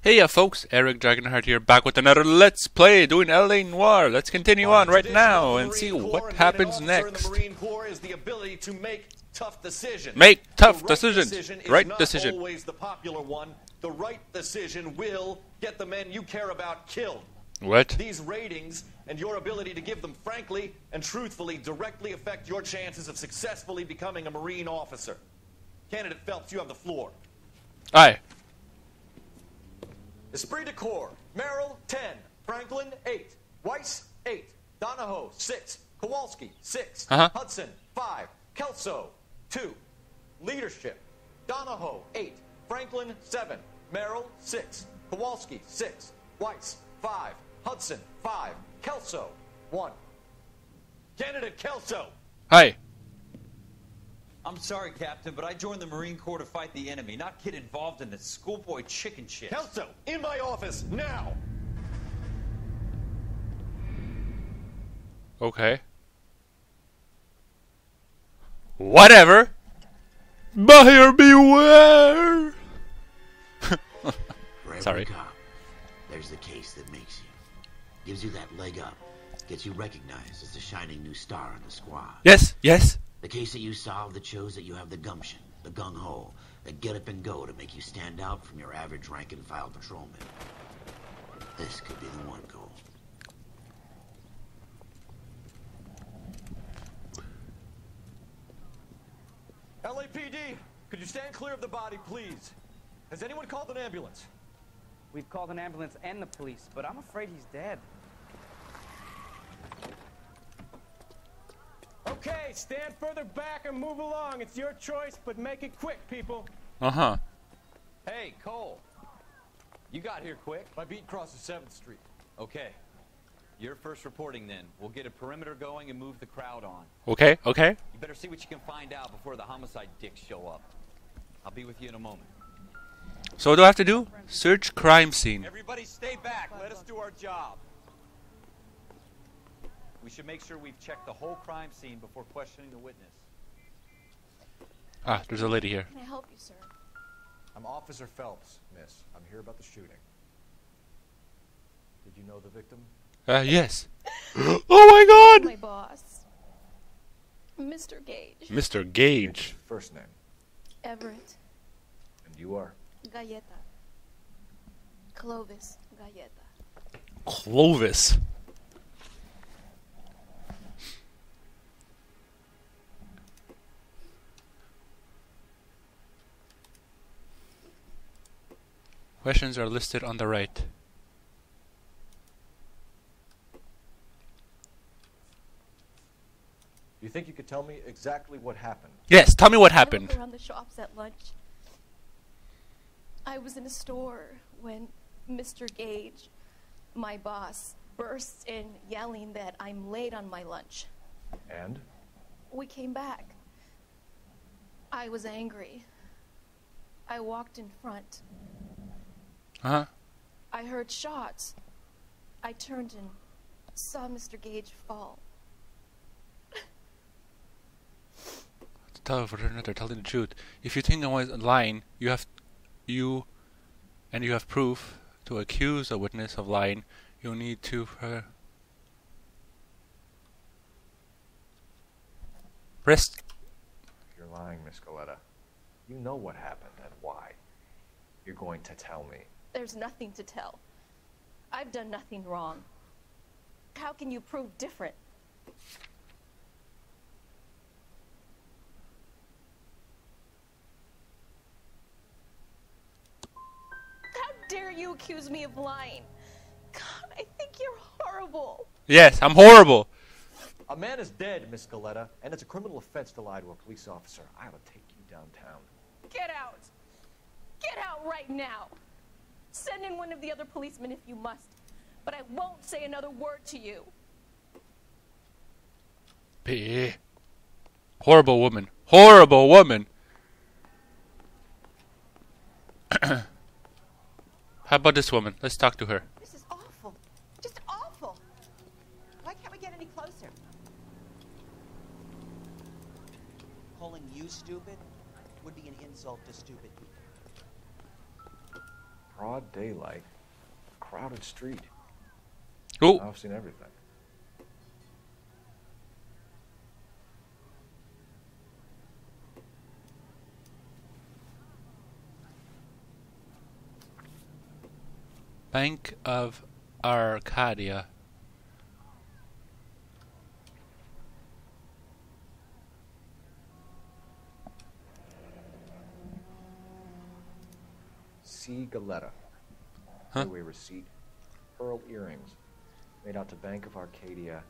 Hey folks, Eric Dragonheart here, back with another Let's Play, doing LA Noire. Let's continue on right now and see what happens next. Marine Corps is the ability to make tough decisions. Make tough The decisions. Right decision. Not always the popular one. The right decision will get the men you care about killed. What? These ratings and your ability to give them frankly and truthfully directly affect your chances of successfully becoming a Marine officer. Candidate Phelps, you have the floor. Aye. Esprit de Corps, Merrill, 10. Franklin, 8. Weiss, 8. Donahoe, 6. Kowalski, 6. Hudson, 5. Kelso, 2. Leadership, Donahoe, 8. Franklin, 7. Merrill, 6. Kowalski, 6. Weiss, 5. Hudson, 5. Kelso, 1. Candidate Kelso. Hi. I'm sorry, Captain, but I joined the Marine Corps to fight the enemy, not get involved in this schoolboy chicken shit. Kelso, in my office, now! Okay. Whatever. Buyer beware. Sorry. Cop, there's the case that makes you. Gives you that leg up. Gets you recognized as the shining new star in the squad. Yes, yes. The case that you solved that shows that you have the gumption, the gung-ho, the get up and go to make you stand out from your average rank-and-file patrolman. This could be the one goal. LAPD, could you stand clear of the body, please? Has anyone called an ambulance? We've called an ambulance and the police, but I'm afraid he's dead. Okay, stand further back and move along. It's your choice, but make it quick, people. Uh-huh. Hey, Cole. You got here quick. My beat crosses 7th Street. Okay. You're first reporting then. We'll get a perimeter going and move the crowd on. Okay, okay. You better see what you can find out before the homicide dicks show up. I'll be with you in a moment. So what do I have to do? Search crime scene. Everybody stay back. Let us do our job. We should make sure we've checked the whole crime scene before questioning the witness. Ah, there's a lady here. Can I help you, sir? I'm Officer Phelps, miss. I'm here about the shooting. Did you know the victim? Yes. Oh my My boss, Mr. Gage. god! Mr. Gage. First name. Everett. And you are? Galleta. Clovis Galleta. Clovis. Questions are listed on the right. You think you could tell me exactly what happened? Yes, tell me what I happened. looked around the shops at lunch. I was in a store when Mr. Gage, my boss, bursts in yelling that I'm late on my lunch. And? We came back. I was angry. I walked in front. Uh-huh. I heard shots. I turned and saw Mr. Gage fall. Tell her they're telling the truth. If you think I was lying, you have proof to accuse a witness of lying. You need to press. You're lying, Miss Galleta. You know what happened and why. You're going to tell me. There's nothing to tell. I've done nothing wrong. How can you prove different? How dare you accuse me of lying? God, I think you're horrible. Yes, I'm horrible. A man is dead, Miss Galleta, and it's a criminal offense to lie to a police officer. I will take you downtown. Get out. Get out right now. Send in one of the other policemen if you must, but I won't say another word to you. Horrible woman. Horrible woman. How about this woman? Let's talk to her. This is awful. Just awful. Why can't we get any closer? Calling you stupid would be an insult to stupid people. Broad daylight. Crowded street. Oh, I've seen everything. Bank of Arcadia. C. Galetta. Huh? Highway receipt. Pearl earrings. Made out to Bank of Arcadia.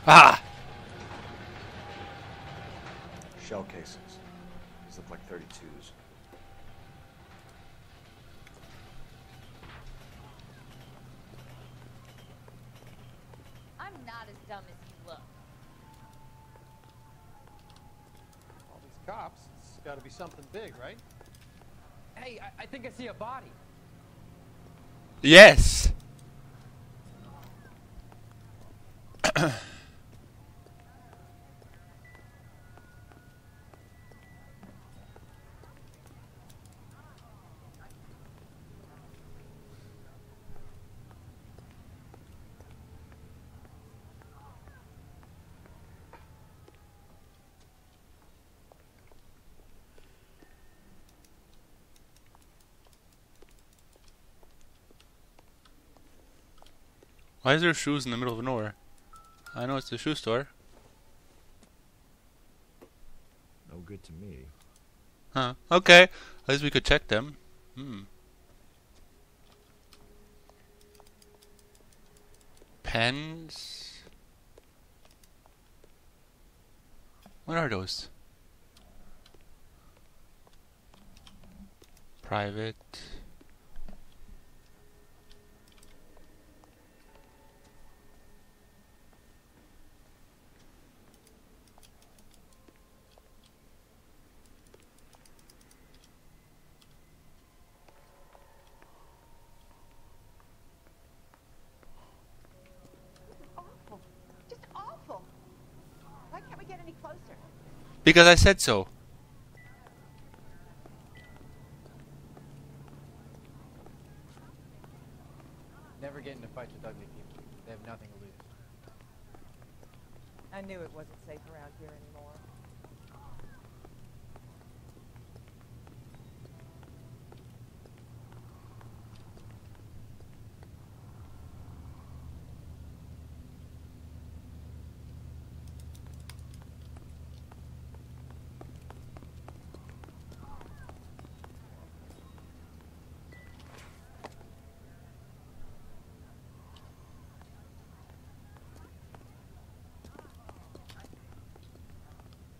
Ah! Shell casings. These look like 32s. I'm not as dumb as you look. All these cops, it's got to be something big, right? Hey, I think I see a body. Yes! Why is there shoes in the middle of nowhere? I know it's a shoe store. No good to me. Huh. Okay. At least we could check them. Pens? What are those? Private. Awful. Just awful. Why can't we get any closer? Because I said so. Never get into fights with ugly people. They have nothing to lose. I knew it wasn't safe around here anymore.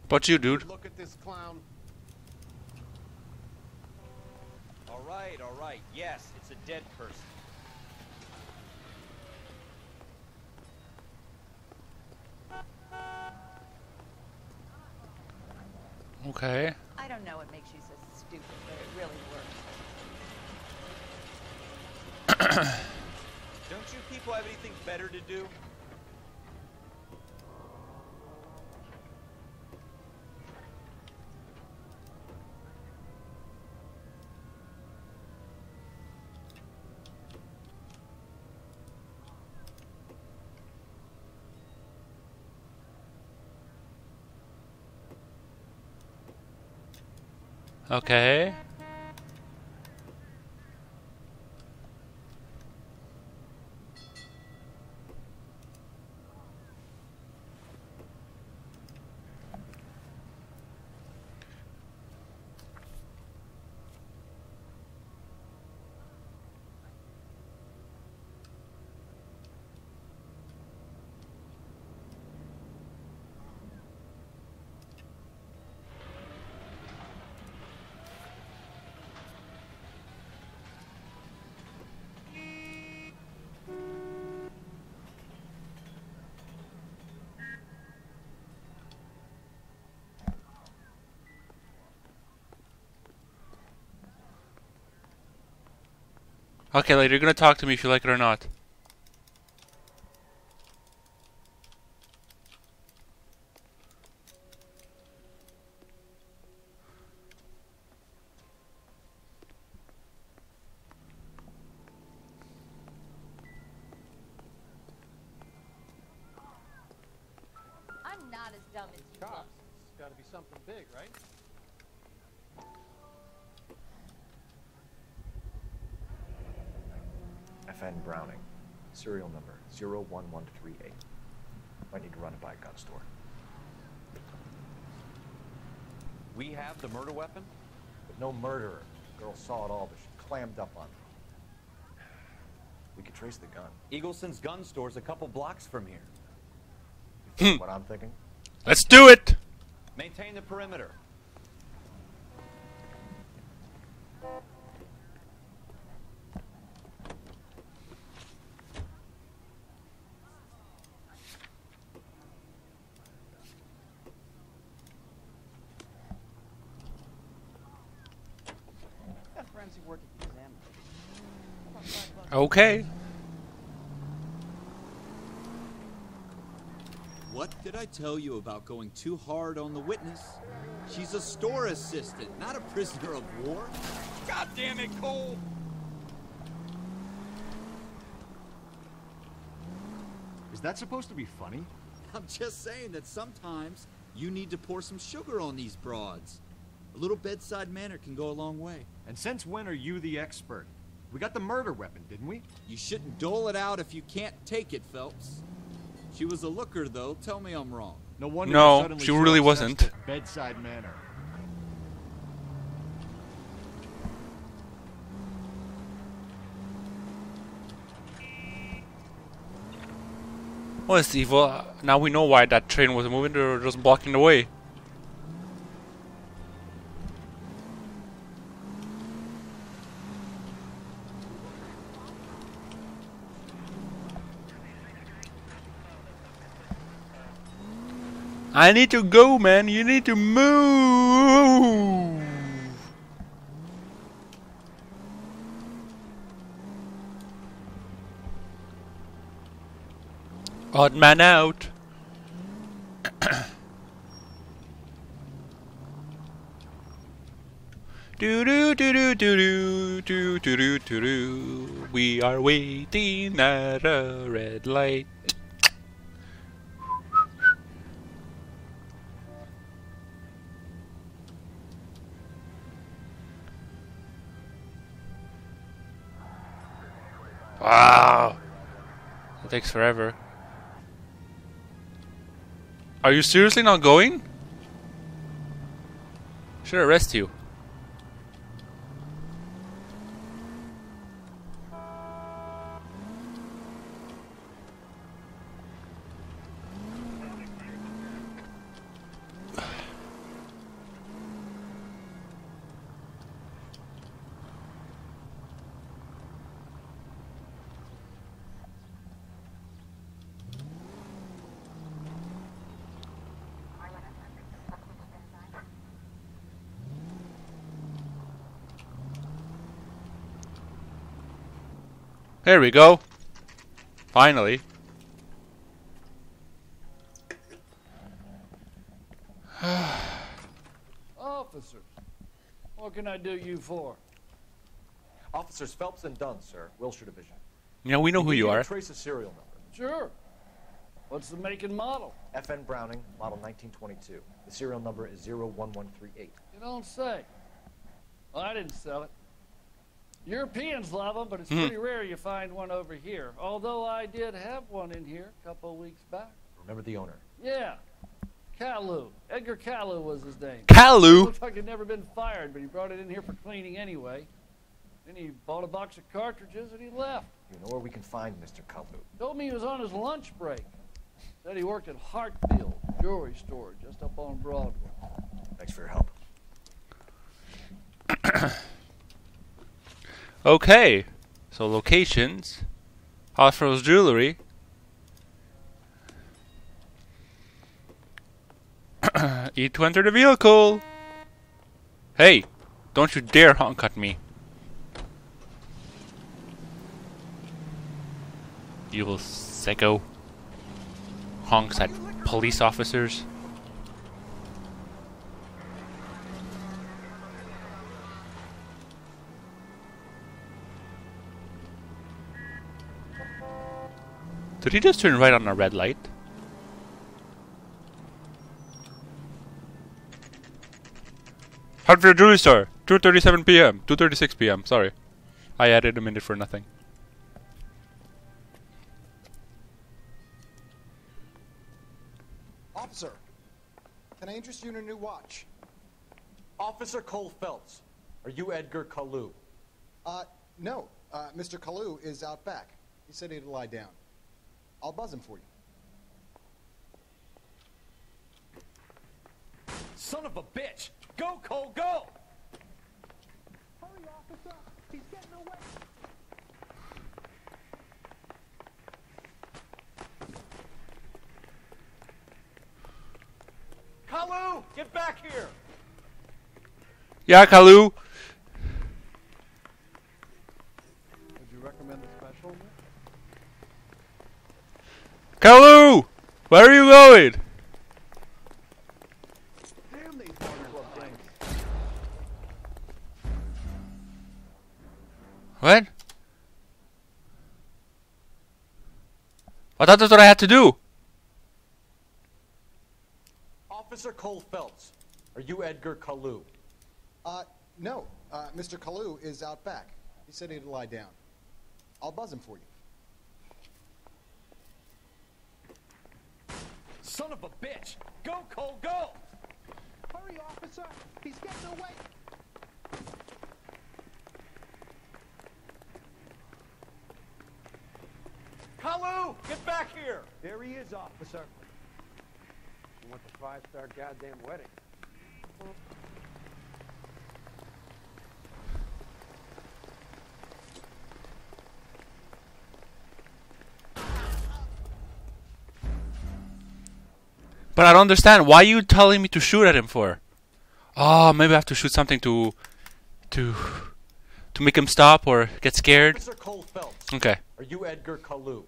What you, dude? Look at this clown. All right. Yes, it's a dead person. Okay. I don't know what makes you so stupid, but it really works. Don't you people have anything better to do? Okay. Okay, lady, you're gonna talk to me if you like it or not. I'm not as dumb as you look. Cops. It's got to be something big, right? FN Browning. Serial number 01138. Might need to run it by a gun store. We have the murder weapon? But no murderer. The girl saw it all, but she clammed up on it. We could trace the gun. Eagleson's gun store's a couple blocks from here. You think what I'm thinking? Let's do it! Maintain the perimeter. Got friends who work at the exam. Okay. What did I tell you about going too hard on the witness? She's a store assistant, not a prisoner of war. God damn it, Cole! Is that supposed to be funny? I'm just saying that sometimes you need to pour some sugar on these broads. A little bedside manner can go a long way. And since when are you the expert? We got the murder weapon, didn't we? You shouldn't dole it out if you can't take it, Phelps. She was a looker, though. Tell me I'm wrong. No wonder No, you're suddenly she so really obsessed wasn't. with bedside manner. Well, it's evil. Now we know why that train was moving. They were just blocking the way. I need to go, man. You need to move. Odd man out. Do do do do do do do do do do. We are waiting at a red light. Wow. That takes forever. Are you seriously not going? Should arrest you. There we go. Finally. Officers, what can I do you for? Officers Phelps and Dunn, sir. Wilshire Division. Yeah, we know who you are. Trace a serial number. Sure. What's the make and model? FN Browning, model 1922. The serial number is 01138. You don't say. Well, I didn't sell it. Europeans love them, but it's Hmm. pretty rare you find one over here. Although I did have one in here a couple of weeks back. Remember the owner? Yeah. Kalu. Edgar Kalu was his name. Kalu? Looks like he'd never been fired, but he brought it in here for cleaning anyway. Then he bought a box of cartridges and he left. You know where we can find Mr. Kalu? Told me he was on his lunch break. Said he worked at Hartfield jewelry store just up on Broadway. Thanks for your help. Okay. So locations. Hospital's jewelry. E to enter the vehicle. Hey, don't you dare honk at me. You little sicko. Honks at police officers. Did he just turn right on a red light? Hartfield Jewelry Store, 2:37 p.m. 2:36 p.m. Sorry, I added a minute for nothing. Officer, can I interest you in a new watch? Officer Cole Phelps, are you Edgar Kalu? No. Mr. Kalu is out back. He said he'd lie down. I'll buzz him for you. Son of a bitch! Go, Cole, go! Hurry, officer! He's getting away! Kalu! Get back here! Yeah, Kalu! Would you recommend a special? Kalu! Where are you going? Damn these wonderful things. What? I thought that's what I had to do. Officer Cole Phelps, are you Edgar Kalu? No. Mr. Kalu is out back. He said he'd lie down. I'll buzz him for you. Son of a bitch! Go, Cole, go! Hurry, officer! He's getting away! Kalu! Get back here! There he is, officer. You want the 5-star goddamn wedding? But I don't understand. Why are you telling me to shoot at him for? Oh, maybe I have to shoot something to make him stop or get scared. Officer Cole Phelps, Okay. are you Edgar Kalu?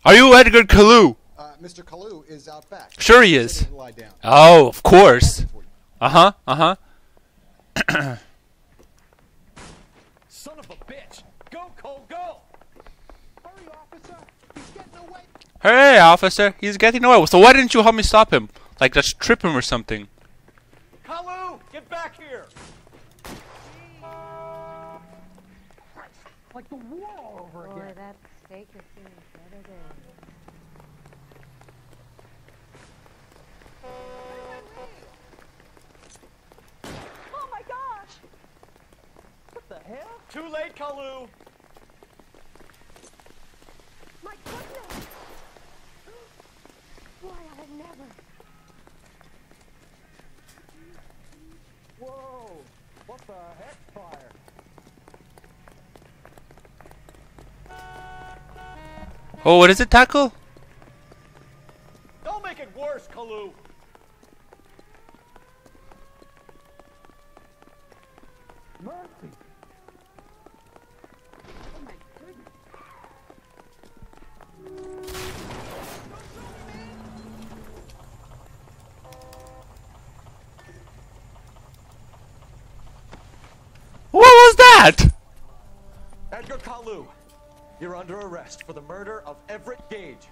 Are you Edgar Kalu? Mr. Kalu is out back. Sure he is. Lie down. Oh, of course. Uh-huh, uh-huh. Son of a bitch! Go, Cole, go! Hurry, officer! He's getting away! Hey, officer, he's getting away. So why didn't you help me stop him? Like, just trip him or something. Kalu! Get back here! Like the war all over again. Boy, that steak has seen better days. Oh my gosh! What the hell? Too late, Kalu! My goodness! Why, I have never. Whoa! What the heck, fire? Oh, what is it, Tackle? Don't make it worse, Kalu! Mercy! Oh my goodness! What was that? Edgar Kalu, you're under arrest for the murder of Everett Gage.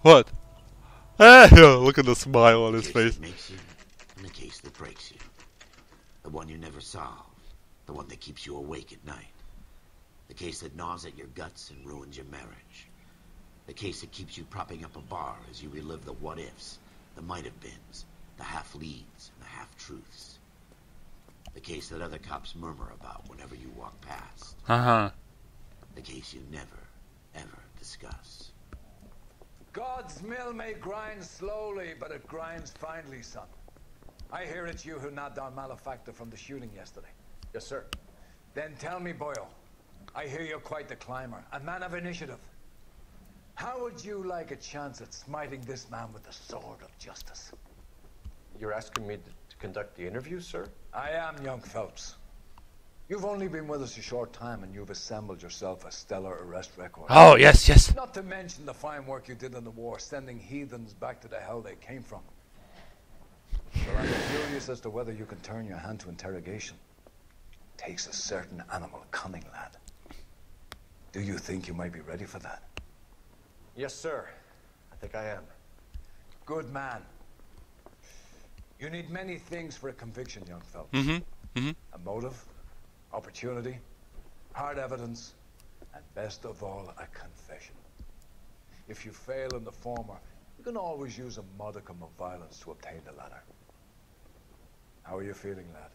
What? Ah, look at the smile on his face. The case that makes you, and the case that breaks you. The one you never solve. The one that keeps you awake at night. The case that gnaws at your guts and ruins your marriage. The case that keeps you propping up a bar as you relive the what-ifs, the might-have-beens, the half-leads, and the half-truths. The case that other cops murmur about whenever you walk past. Uh-huh. The case you never, ever discuss. God's mill may grind slowly, but it grinds finely, son. I hear it's you who nabbed our malefactor from the shooting yesterday. Yes, sir. Then tell me, Boyle. I hear you're quite the climber, a man of initiative. How would you like a chance at smiting this man with the sword of justice? You're asking me to conduct the interview, sir? I am, young Phelps. You've only been with us a short time and you've assembled yourself a stellar arrest record. Oh, yes, yes. Not to mention the fine work you did in the war, sending heathens back to the hell they came from. Well, I'm curious as to whether you can turn your hand to interrogation. Takes a certain animal cunning, lad. Do you think you might be ready for that? Yes, sir. I think I am. Good man. You need many things for a conviction, young fellow. A motive, opportunity, hard evidence, and best of all, a confession. If you fail in the former, you can always use a modicum of violence to obtain the latter. How are you feeling, lad?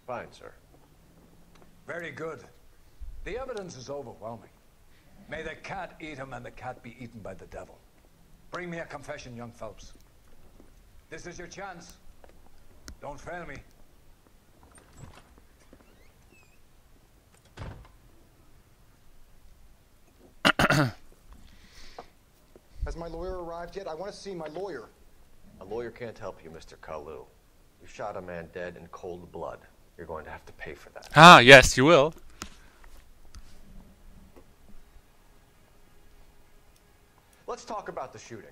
Fine, sir. Very good. The evidence is overwhelming. May the cat eat him and the cat be eaten by the devil. Bring me a confession, young Phelps. This is your chance. Don't fail me. Has my lawyer arrived yet? I want to see my lawyer. A lawyer can't help you, Mr. Kalu. You shot a man dead in cold blood. You're going to have to pay for that. Ah, yes, you will. Let's talk about the shooting.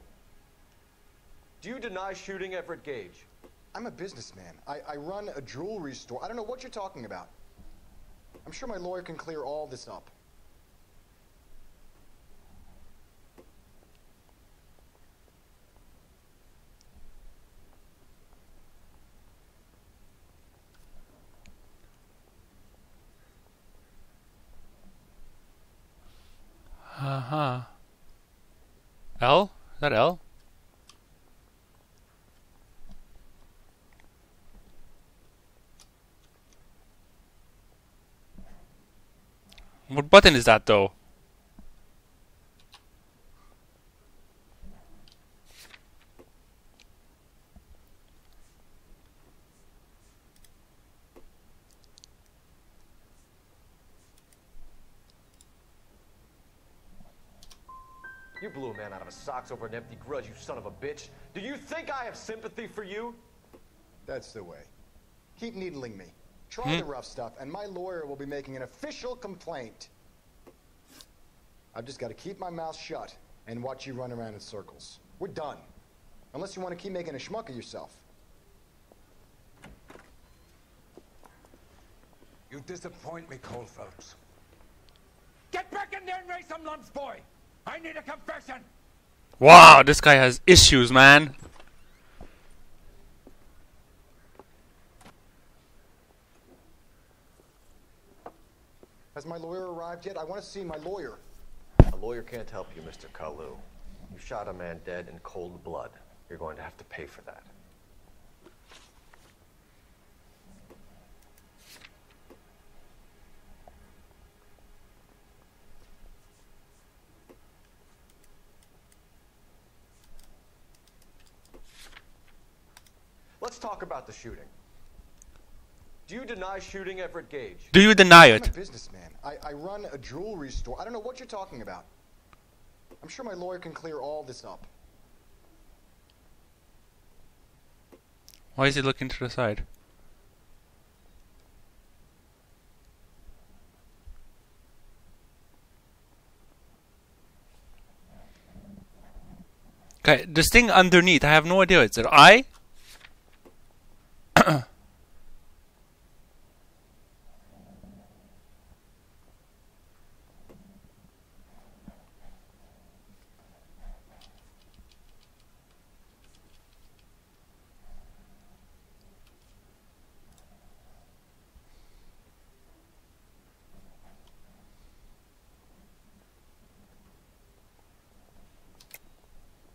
Do you deny shooting Everett Gage? I'm a businessman. I run a jewelry store. I don't know what you're talking about. I'm sure my lawyer can clear all this up. L? Is that L? What button is that, though? You blew a man out of his socks over an empty grudge, you son of a bitch. Do you think I have sympathy for you? That's the way. Keep needling me. Try the rough stuff, and my lawyer will be making an official complaint. I've just got to keep my mouth shut and watch you run around in circles. We're done. Unless you want to keep making a schmuck of yourself. You disappoint me, Cole Phelps. Get back in there and raise some lumps, boy! I need a confession! Wow, this guy has issues, man. Has my lawyer arrived yet? I want to see my lawyer. A lawyer can't help you, Mr. Kalu. You shot a man dead in cold blood. You're going to have to pay for that. Let's talk about the shooting. Do you deny shooting Everett Gage? Do you deny it? I'm a businessman. I run a jewelry store. I don't know what you're talking about. I'm sure my lawyer can clear all this up. Why is he looking to the side? Okay, this thing underneath, I have no idea. Is it I?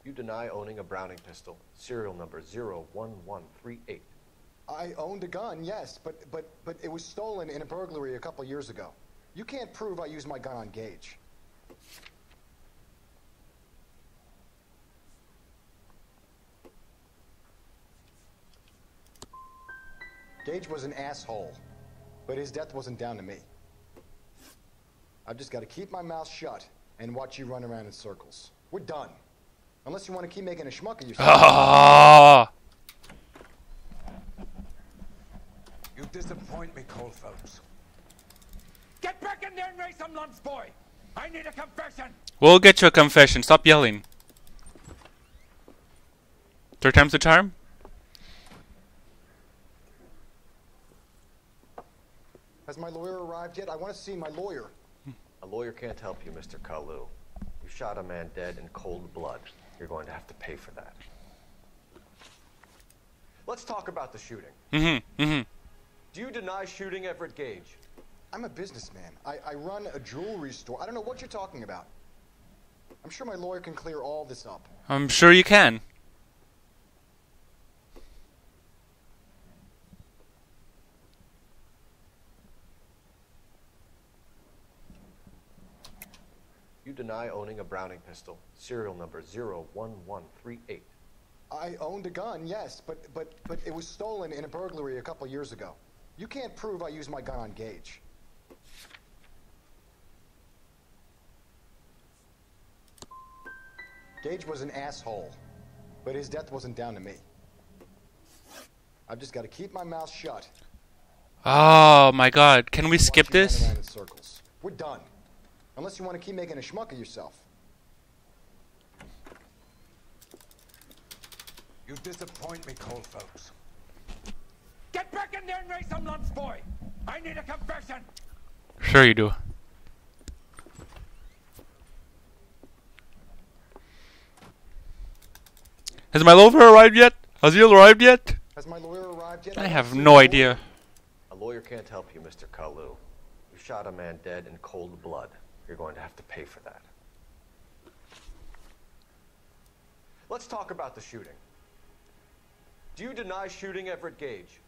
You deny owning a Browning pistol, serial number 01138. I owned a gun, yes, but it was stolen in a burglary a couple years ago. You can't prove I used my gun on Gage. Gage was an asshole, but his death wasn't down to me. I've just got to keep my mouth shut and watch you run around in circles. We're done. Unless you want to keep making a schmuck of yourself. You disappoint me, Cole Phelps. in there and raise some lumps, boy. I need a confession. We'll get you a confession. Stop yelling. Third time's the charm? Has my lawyer arrived yet? I want to see my lawyer. A lawyer can't help you, Mr. Kalu. You shot a man dead in cold blood. You're going to have to pay for that. Let's talk about the shooting. Do you deny shooting Everett Gage? I'm a businessman. I run a jewelry store. I don't know what you're talking about. I'm sure my lawyer can clear all this up. I'm sure you can. You deny owning a Browning pistol, serial number 01138. I owned a gun, yes, but it was stolen in a burglary a couple years ago. You can't prove I used my gun on Gage. Gage was an asshole, but his death wasn't down to me. I've just got to keep my mouth shut. Oh my god, can we skip this? Around in circles. We're done. Unless you want to keep making a schmuck of yourself. You disappoint me, cold folks. Get back in there and raise some lumps, boy. I need a confession. Sure you do. Has my lawyer arrived yet? Has he arrived yet? Has my lawyer arrived yet? I have no idea. A lawyer can't help you, Mr. Kalu. You shot a man dead in cold blood. You're going to have to pay for that. Let's talk about the shooting. Do you deny shooting Everett Gage?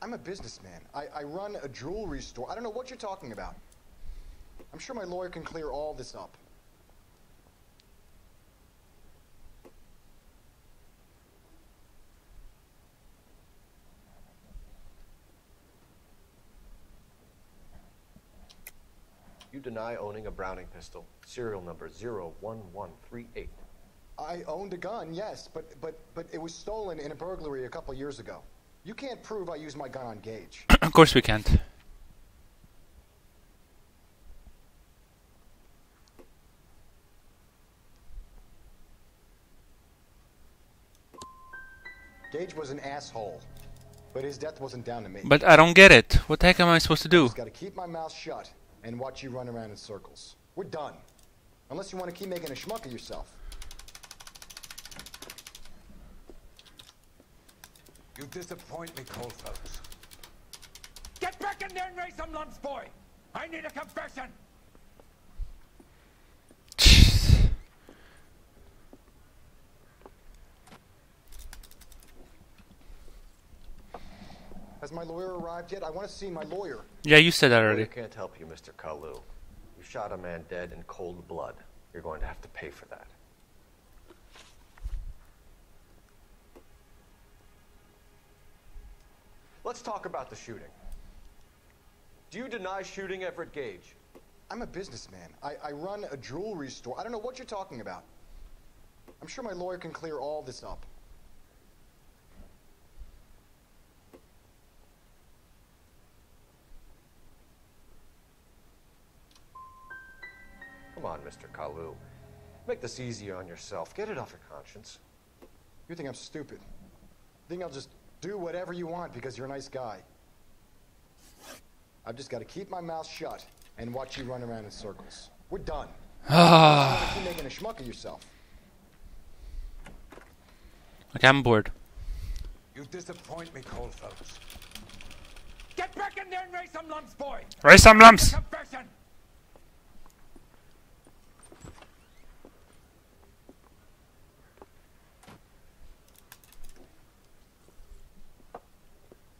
I'm a businessman. I run a jewelry store. I don't know what you're talking about. I'm sure my lawyer can clear all this up. You deny owning a Browning pistol, serial number 01138. I owned a gun, yes, but it was stolen in a burglary a couple years ago. You can't prove I used my gun on Gage. Of course we can't. Gage was an asshole, but his death wasn't down to me. But I don't get it. What the heck am I supposed to do? I just got to keep my mouth shut and watch you run around in circles. We're done. Unless you want to keep making a schmuck of yourself. You disappoint me, cold folks. Get back in there and raise some lumps, boy. I need a confession. Has my lawyer arrived yet? I want to see my lawyer. Yeah, you said that already. I can't help you, Mr. Kalu. You shot a man dead in cold blood. You're going to have to pay for that. Let's talk about the shooting. Do you deny shooting Everett Gage? I'm a businessman. I run a jewelry store. I don't know what you're talking about. I'm sure my lawyer can clear all this up. Come on, Mr. Kalu. Make this easier on yourself. Get it off your conscience. You think I'm stupid? Think I'll just do whatever you want because you're a nice guy? I've just got to keep my mouth shut and watch you run around in circles. We're done. Keep making a schmuck of yourself. Okay, I'm bored. You disappoint me, cold folks. Get back in there and raise some lumps, boy. Raise some lumps. Confession.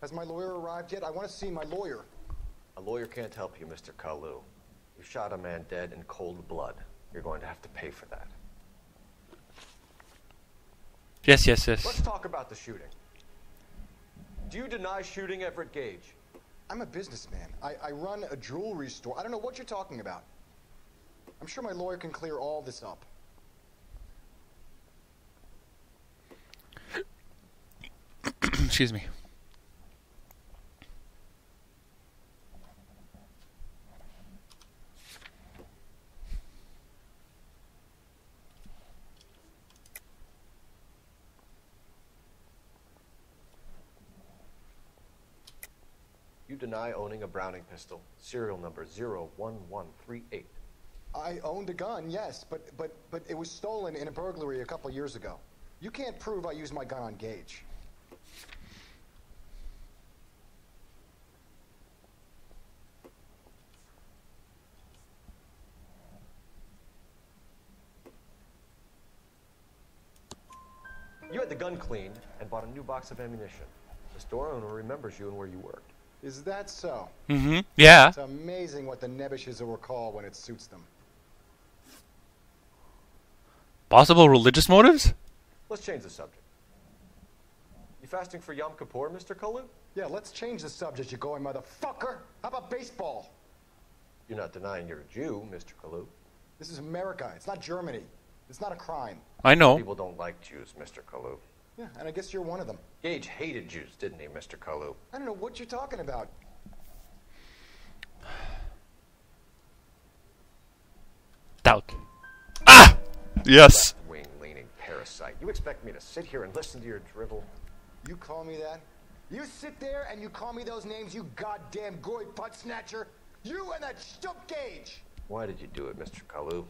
Has my lawyer arrived yet? I want to see my lawyer. A lawyer can't help you, Mr. Kalu. You shot a man dead in cold blood. You're going to have to pay for that. Yes, yes, yes. Let's talk about the shooting. Do you deny shooting Everett Gage? I'm a businessman. I run a jewelry store. I don't know what you're talking about. I'm sure my lawyer can clear all this up. Excuse me. deny owning a Browning pistol, serial number 01138? I owned a gun, yes, but it was stolen in a burglary a couple years ago. You can't prove I used my gun on Gage. You had the gun cleaned and bought a new box of ammunition. The store owner remembers you and where you worked. Is that so? Mm-hmm. Yeah. It's amazing what the Nebbishes will recall when it suits them. Possible religious motives? Let's change the subject. You fasting for Yom Kippur, Mr. Kalu? Yeah, let's change the subject, you going motherfucker. How about baseball? You're not denying you're a Jew, Mr. Kalu. This is America. It's not Germany. It's not a crime. I know. People don't like Jews, Mr. Kalu. Yeah, and I guess you're one of them. Gage hated Jews, didn't he, Mr. Kalu? I don't know what you're talking about. Doubt. Ah! Yes. Left-wing-leaning parasite. You expect me to sit here and listen to your drivel? You call me that? You sit there and you call me those names, you goddamn goy putt snatcher? You and that stump Gage! Why did you do it, Mr. Kalu?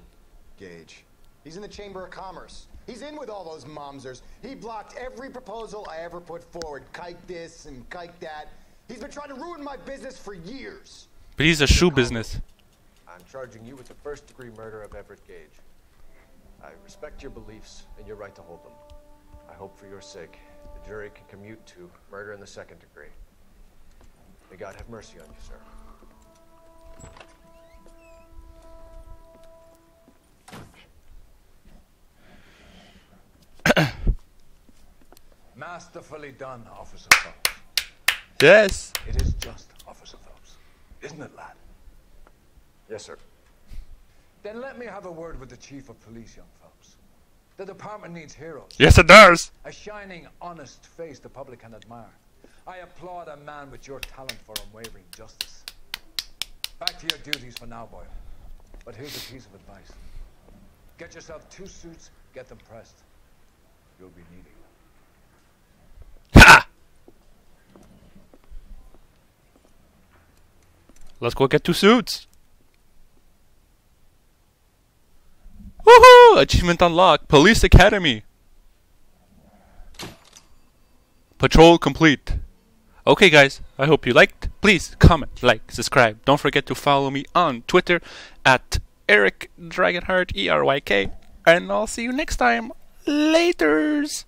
Gage. He's in the Chamber of Commerce. He's in with all those momsers. He blocked every proposal I ever put forward. Kike this and kike that. He's been trying to ruin my business for years. But he's a shoe business. I'm charging you with the first-degree murder of Everett Gage. I respect your beliefs and your right to hold them. I hope for your sake the jury can commute to murder in the second degree. May God have mercy on you, sir. Masterfully done, Officer Phelps. Yes. It is just, Officer Phelps. Isn't it, lad? Yes, sir. Then let me have a word with the Chief of Police, young Phelps. The department needs heroes. Yes, it does. A shining, honest face the public can admire. I applaud a man with your talent for unwavering justice. Back to your duties for now, boy. But here's a piece of advice. Get yourself 2 suits, get them pressed. You'll be needing them. Ha! Let's go get 2 suits. Woohoo! Achievement unlocked. Police Academy. Patrol complete. Okay, guys. I hope you liked. Please comment, like, subscribe. Don't forget to follow me on Twitter at Eric Dragonheart, ERYK. And I'll see you next time. Laters.